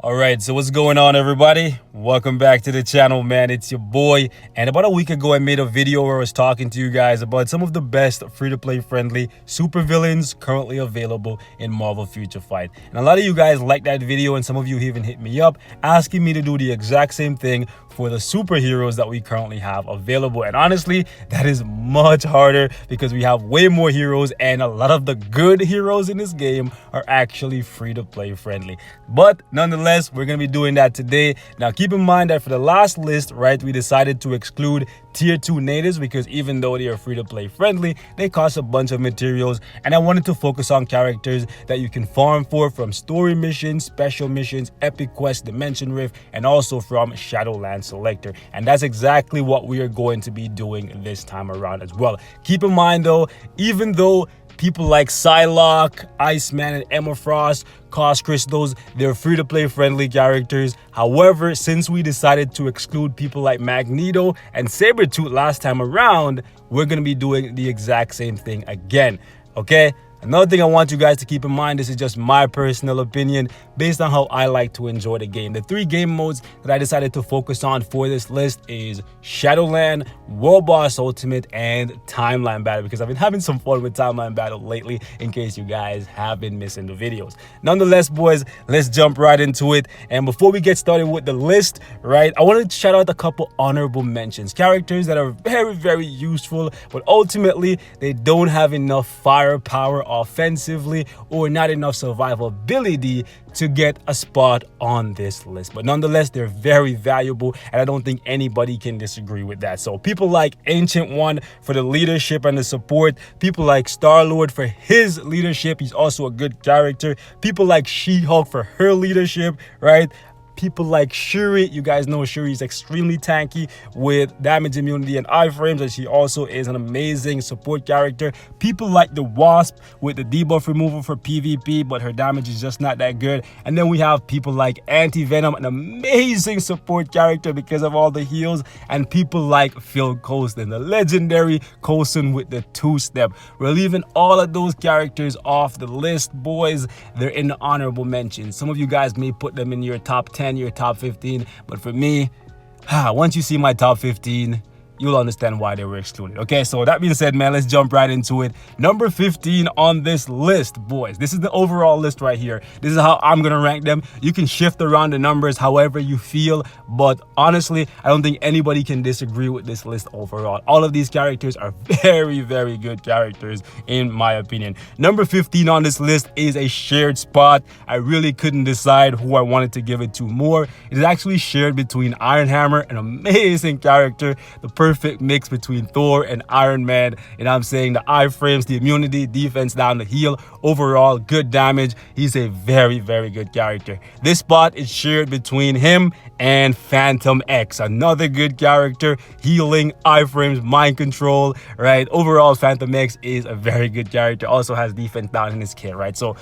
All right, so what's going on, everybody? Welcome back to the channel, man. It's your boy. And about a week ago, I made a video where I was talking to you guys about some of the best free-to-play friendly supervillains currently available in Marvel Future Fight. And a lot of you guys liked that video, and some of you even hit me up asking me to do the exact same thing for the superheroes that we currently have available. And honestly, that is much harder because we have way more heroes, and a lot of the good heroes in this game are actually free-to-play friendly. But nonetheless, we're going to be doing that today. Now, keep in mind that for the last list, right, we decided to exclude tier 2 natives because even though they are free to play friendly, they cost a bunch of materials, and I wanted to focus on characters that you can farm for from story missions, special missions, epic quests, dimension rift, and also from Shadowland Selector. And that's exactly what we are going to be doing this time around as well. Keep in mind though, even though people like Psylocke, Iceman, and Emma Frost cost crystals, they're free-to-play friendly characters. However, since we decided to exclude people like Magneto and Sabretooth last time around, we're going to be doing the exact same thing again, okay? Another thing I want you guys to keep in mind, this is just my personal opinion based on how I like to enjoy the game. The 3 game modes that I decided to focus on for this list is Shadowland, World Boss Ultimate, and Timeline Battle, because I've been having some fun with Timeline Battle lately, in case you guys have been missing the videos. Nonetheless, boys, let's jump right into it. And before we get started with the list, right, I wanted to shout out a couple honorable mentions. Characters that are very, very useful, but ultimately, they don't have enough firepower offensively or not enough survivability to get a spot on this list. But nonetheless, they're very valuable, and I don't think anybody can disagree with that. So people like Ancient One for the leadership and the support, people like Star-Lord for his leadership, he's also a good character, people like She-Hulk for her leadership, right? People like Shuri, you guys know Shuri is extremely tanky with damage immunity and iframes, and she also is an amazing support character. People like the Wasp with the debuff removal for PvP, but her damage is just not that good. And then we have people like Anti-Venom, an amazing support character because of all the heals, and people like Phil Coulson, the legendary Coulson with the 2-step. We're leaving all of those characters off the list, boys. They're in the honorable mentions. Some of you guys may put them in your top 10, your top 15, but for me, once you see my top 15, you'll understand why they were excluded. Okay, so that being said, man, let's jump right into it. Number 15 on this list, boys. This is the overall list right here. This is how I'm gonna rank them. You can shift around the numbers however you feel, but honestly, I don't think anybody can disagree with this list overall. All of these characters are very, very good characters in my opinion. Number 15 on this list is a shared spot. I really couldn't decide who I wanted to give it to more. It is actually shared between Iron Hammer, an amazing character, the perfect mix between Thor and Iron Man. And I'm saying the iframes, the immunity, defense down the heal, overall good damage. He's a very, very good character. This spot is shared between him and Phantom X, another good character, healing, iframes, mind control, right? Overall, Phantom X is a very good character, also has defense down in his kit, right? So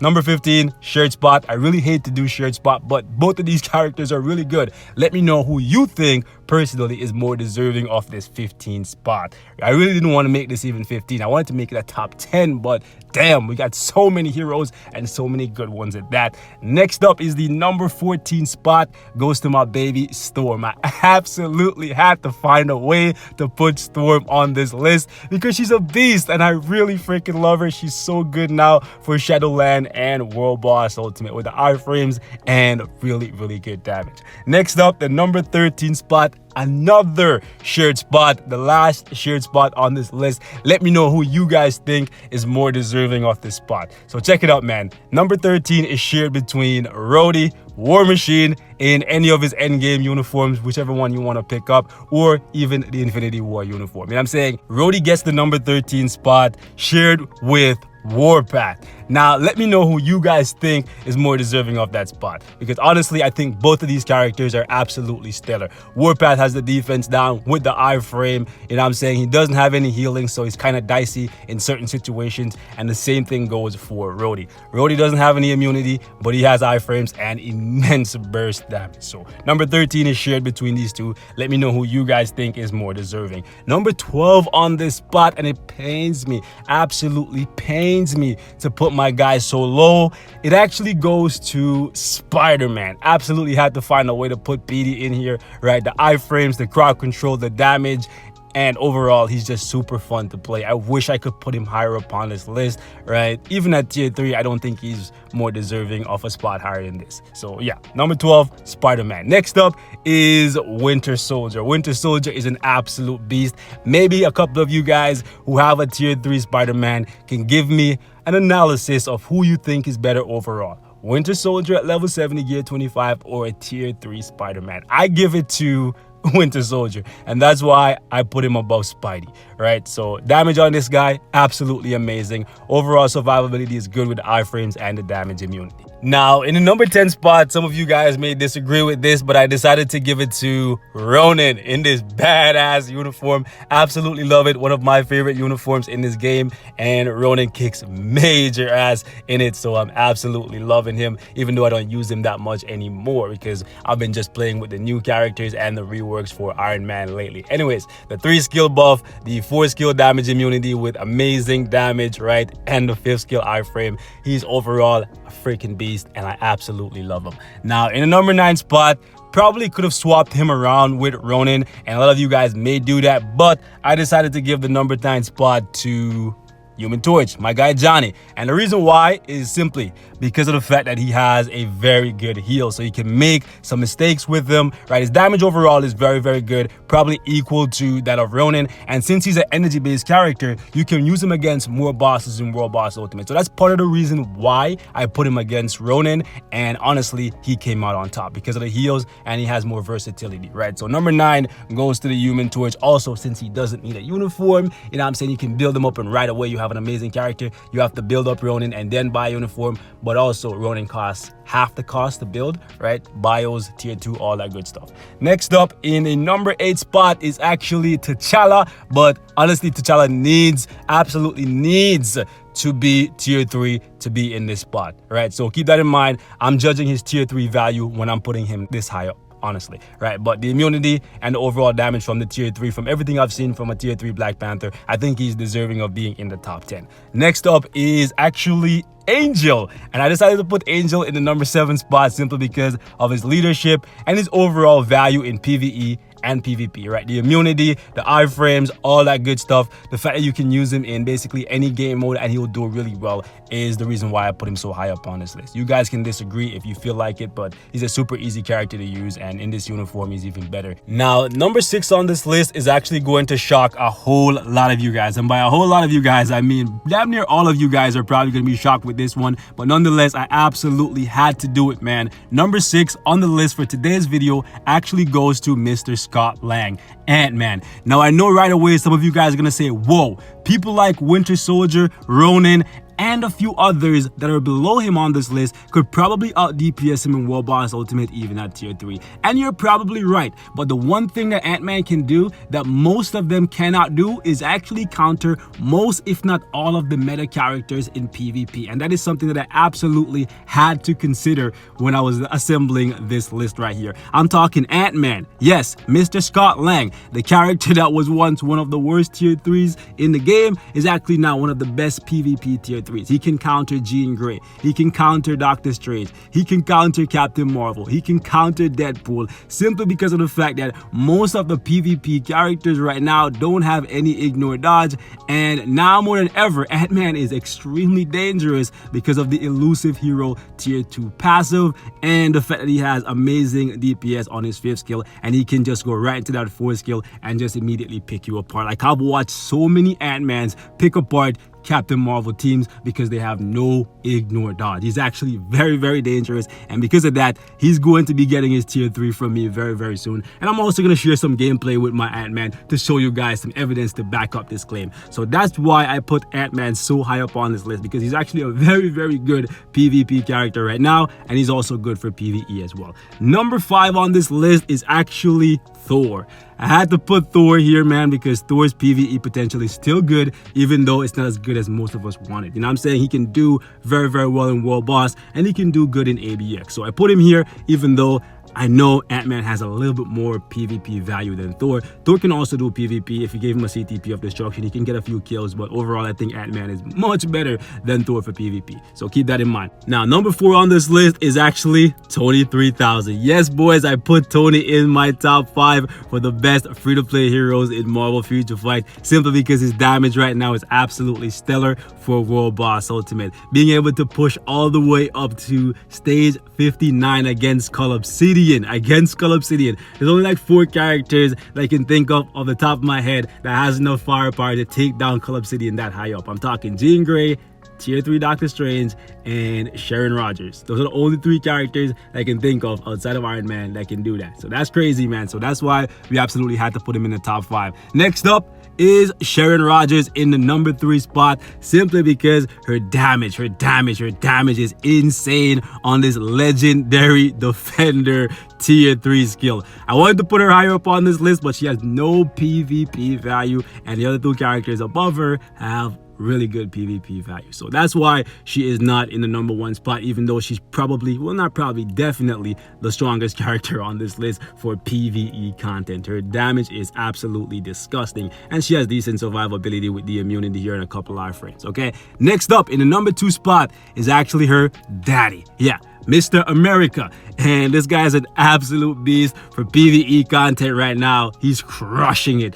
number 15, shared spot. I really hate to do shared spot, but both of these characters are really good. Let me know who you think personally is more deserving of this 15 spot. I really didn't want to make this even 15. I wanted to make it a top 10, but damn, we got so many heroes and so many good ones at that. Next up is the number 14 spot, goes to my baby Storm. I absolutely had to find a way to put Storm on this list because she's a beast and I really freaking love her. She's so good now for Shadowland and World Boss Ultimate with the iframes and really, really good damage. Next up, the number 13 spot, another shared spot, the last shared spot on this list. Let me know who you guys think is more deserving of this spot. So check it out, man. Number 13 is shared between Rhodey, War Machine in any of his endgame uniforms, whichever one you want to pick up, or even the Infinity War uniform. And I'm saying Rhodey gets the number 13 spot, shared with Warpath. Now, let me know who you guys think is more deserving of that spot, because honestly, I think both of these characters are absolutely stellar. Warpath has the defense down with the iframe, and I'm saying he doesn't have any healing, so he's kind of dicey in certain situations, and the same thing goes for Rhodey. Rhodey doesn't have any immunity, but he has iframes and immense burst damage. So number 13 is shared between these two. Let me know who you guys think is more deserving. Number 12 on this spot, and it pains me, absolutely pains pains me to put my guy so low. It actually goes to Spider-Man. Absolutely had to find a way to put PD in here, right? The iframes, the crowd control, the damage, and overall, he's just super fun to play. I wish I could put him higher up on this list, right? Even at tier 3, I don't think he's more deserving of a spot higher than this. So yeah, number 12, Spider-Man. Next up is Winter Soldier. Winter Soldier is an absolute beast. Maybe a couple of you guys who have a tier 3 Spider-Man can give me an analysis of who you think is better overall. Winter Soldier at level 70, gear 25, or a tier 3 Spider-Man. I give it to Winter Soldier, and that's why I put him above Spidey, right? So damage on this guy, absolutely amazing. Overall survivability is good with the iframes and the damage immunity. Now, in the number 10 spot, some of you guys may disagree with this, but I decided to give it to Ronin in this badass uniform. Absolutely love it. One of my favorite uniforms in this game, and Ronin kicks major ass in it, so I'm absolutely loving him, even though I don't use him that much anymore because I've been just playing with the new characters and the reworks for Iron Man lately. Anyways, the 3 skill buff, the 4 skill damage immunity with amazing damage, right? And the 5th skill iframe. He's overall a freaking beast, and I absolutely love him. Now, in the number 9 spot, probably could have swapped him around with Ronin, and a lot of you guys may do that, but I decided to give the number 9 spot to Human Torch, my guy Johnny. And the reason why is simply because of the fact that he has a very good heal, so he can make some mistakes with them, right? His damage overall is very, very good, probably equal to that of Ronin. And since he's an energy-based character, you can use him against more bosses in World Boss Ultimate. So that's part of the reason why I put him against Ronin. And honestly, he came out on top because of the heals, and he has more versatility, right? So number 9 goes to the Human Torch. Also, since he doesn't need a uniform, you know what I'm saying, you can build him up, and right away you have an amazing character. You have to build up Ronin and then buy a uniform, but also Ronin costs half the cost to build, right? Bios, tier 2, all that good stuff. Next up in a number 8 spot is actually T'Challa, but honestly, T'Challa absolutely needs to be tier 3 to be in this spot, right? So keep that in mind. I'm judging his tier 3 value when I'm putting him this high up, honestly, right? But the immunity and the overall damage from the tier 3, from everything I've seen from a tier 3 Black Panther, I think he's deserving of being in the top 10. Next up is actually Angel, and I decided to put Angel in the number 7 spot simply because of his leadership and his overall value in PvE and PvP, right? The immunity, the iframes, all that good stuff. The fact that you can use him in basically any game mode and he will do really well is the reason why I put him so high up on this list. You guys can disagree if you feel like it, but he's a super easy character to use, and in this uniform he's even better. Now, number 6 on this list is actually going to shock a whole lot of you guys, and by a whole lot of you guys, I mean damn near all of you guys are probably going to be shocked with this one, but nonetheless, I absolutely had to do it, man. Number 6 on the list for today's video actually goes to Mr. Scott Lang, Ant-Man. Now, I know right away some of you guys are gonna say, whoa, people like Winter Soldier, Ronin, and a few others that are below him on this list could probably out DPS him in World Boss Ultimate even at tier 3. And you're probably right, but the one thing that Ant-Man can do that most of them cannot do is actually counter most, if not all, of the meta characters in PvP. And that is something that I absolutely had to consider when I was assembling this list right here. I'm talking Ant-Man. Yes, Mr. Scott Lang, the character that was once one of the worst tier 3s in the game, is actually now one of the best PvP tier 3s. He can counter Jean Grey, he can counter Doctor Strange, he can counter Captain Marvel, he can counter Deadpool, simply because of the fact that most of the PvP characters right now don't have any ignore dodge, and now more than ever, Ant-Man is extremely dangerous because of the elusive hero tier 2 passive and the fact that he has amazing DPS on his 5th skill, and he can just go right into that 4th skill and just immediately pick you apart. Like, I've watched so many Ant-Mans pick apart Captain Marvel teams because they have no ignore dodge. He's actually very, very dangerous, and because of that, he's going to be getting his tier 3 from me very, very soon. And I'm also going to share some gameplay with my Ant-Man to show you guys some evidence to back up this claim. So that's why I put Ant-Man so high up on this list, because he's actually a very, very good PvP character right now, and he's also good for PvE as well. Number 5 on this list is actually Thor. I had to put Thor here, man, because Thor's PvE potential is still good, even though it's not as good as most of us wanted. You know what I'm saying? He can do very, very well in World Boss, and he can do good in ABX. So I put him here, even though I know Ant-Man has a little bit more PvP value than Thor. Thor can also do PvP. If you gave him a CTP of Destruction, he can get a few kills, but overall, I think Ant-Man is much better than Thor for PvP. So keep that in mind. Now, number 4 on this list is actually Tony 3000. Yes, boys, I put Tony in my top 5 for the best free-to-play heroes in Marvel Future Fight, simply because his damage right now is absolutely stellar for World Boss Ultimate. Being able to push all the way up to stage 59 against Skull Obsidian. There's only like 4 characters that I can think of off the top of my head that has enough firepower to take down Skull Obsidian that high up. I'm talking Jean Grey, Tier 3 Doctor Strange, and Sharon Rogers. Those are the only 3 characters I can think of outside of Iron Man that can do that. So that's crazy, man. So that's why we absolutely had to put him in the top 5. Next up is Sharon Rogers in the number 3 spot, simply because her damage is insane on this legendary Defender Tier 3 skill. I wanted to put her higher up on this list, but she has no PvP value, and the other 2 characters above her have really good PvP value. So that's why she is not in the number 1 spot, even though she's probably, well, not probably, definitely the strongest character on this list for PvE content. Her damage is absolutely disgusting, and she has decent survivability with the immunity here and a couple iframes. Okay, next up in the number 2 spot is actually her daddy. Yeah, Mr. America. And this guy is an absolute beast for PvE content right now. He's crushing it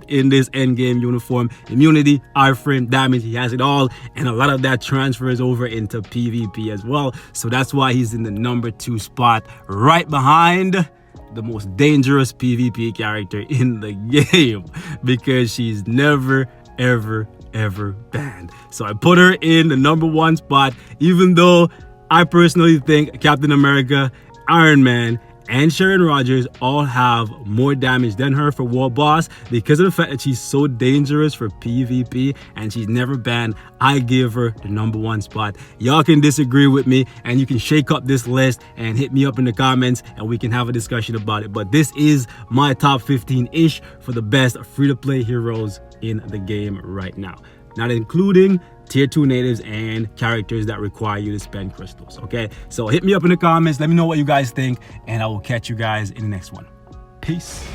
in this endgame uniform. Immunity, iframe, damage, he has it all. And a lot of that transfers over into PvP as well. So that's why he's in the number 2 spot, right behind the most dangerous PvP character in the game, because she's never, ever banned. So I put her in the number 1 spot, even though I personally think Captain America, Iron Man, and Sharon Rogers all have more damage than her for World Boss. Because of the fact that she's so dangerous for PvP and she's never banned, I give her the number 1 spot. Y'all can disagree with me, and you can shake up this list and hit me up in the comments, and we can have a discussion about it. But this is my top 15-ish for the best free-to-play heroes in the game right now, not including Tier 2 natives and characters that require you to spend crystals. Okay, so hit me up in the comments, let me know what you guys think, and I will catch you guys in the next one. Peace.